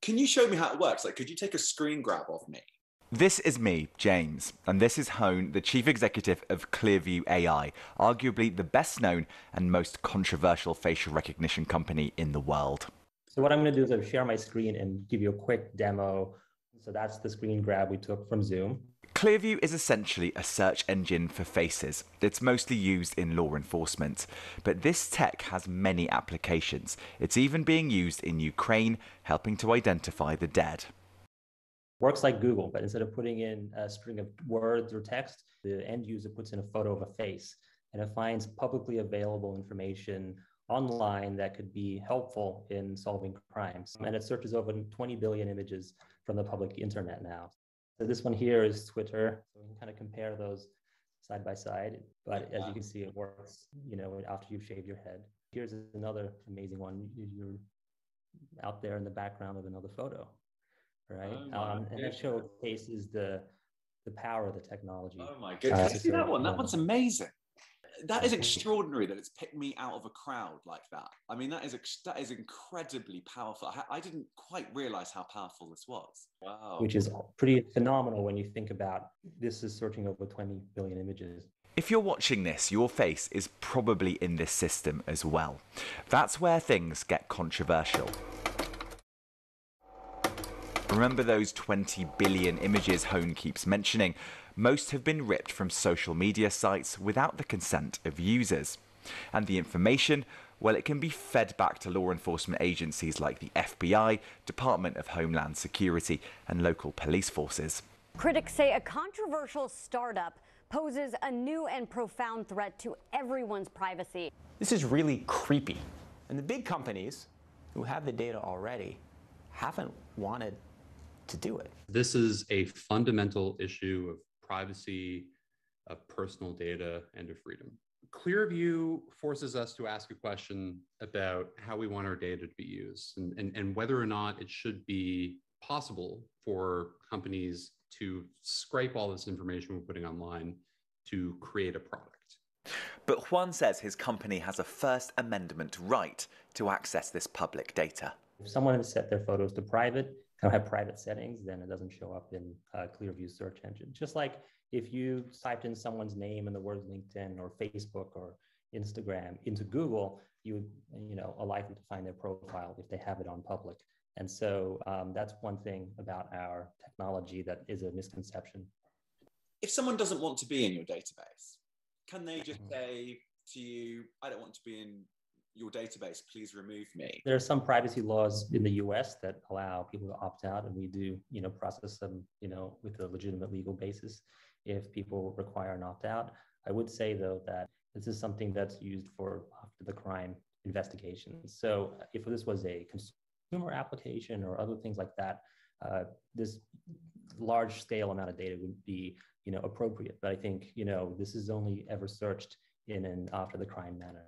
Can you show me how it works? Like, could you take a screen grab of me? This is me, James, and this is Hone, the chief executive of Clearview AI, arguably the best known and most controversial facial recognition company in the world. So what I'm going to do is I'll share my screen and give you a quick demo. So that's the screen grab we took from Zoom. Clearview is essentially a search engine for faces. It's mostly used in law enforcement, but this tech has many applications. It's even being used in Ukraine, helping to identify the dead. Works like Google, but instead of putting in a string of words or text, the end user puts in a photo of a face, and it finds publicly available information online that could be helpful in solving crimes. And it searches over 20 billion images from the public internet now. So this one here is Twitter. So we can kind of compare those side by side, but as you can see, it works, after you've shaved your head. Here's another amazing one. You're out there in the background of another photo. Right, and that showcases the power of the technology. Oh my goodness! See that one? That one's amazing. That is extraordinary that it's picked me out of a crowd like that. I mean, that is incredibly powerful. I didn't quite realize how powerful this was. Wow. Which is pretty phenomenal when you think about this is searching over 20 billion images. If you're watching this, your face is probably in this system as well. That's where things get controversial. Remember those 20 billion images Hone keeps mentioning? Most have been ripped from social media sites without the consent of users. And the information, well, it can be fed back to law enforcement agencies like the FBI, Department of Homeland Security, and local police forces. Critics say a controversial startup poses a new and profound threat to everyone's privacy. This is really creepy. And the big companies who have the data already haven't wanted to do it. This is a fundamental issue of privacy, of personal data, and of freedom. Clearview forces us to ask a question about how we want our data to be used and whether or not it should be possible for companies to scrape all this information we're putting online to create a product. But Juan says his company has a First Amendment right to access this public data. If someone has set their photos to private, have private settings, then it doesn't show up in Clearview's search engine. Just like if you typed in someone's name and the word LinkedIn or Facebook or Instagram into Google, you would are likely to find their profile if they have it on public. And so that's one thing about our technology that is a misconception. If someone doesn't want to be in your database, can they just say to you, I don't want to be in your database, please remove me? There are some privacy laws in the US that allow people to opt out, and we do, process them, with a legitimate legal basis if people require an opt-out. I would say, though, that this is something that's used for after the crime investigations. So if this was a consumer application or other things like that, this large scale amount of data would be, appropriate. But I think, this is only ever searched in an after the crime manner.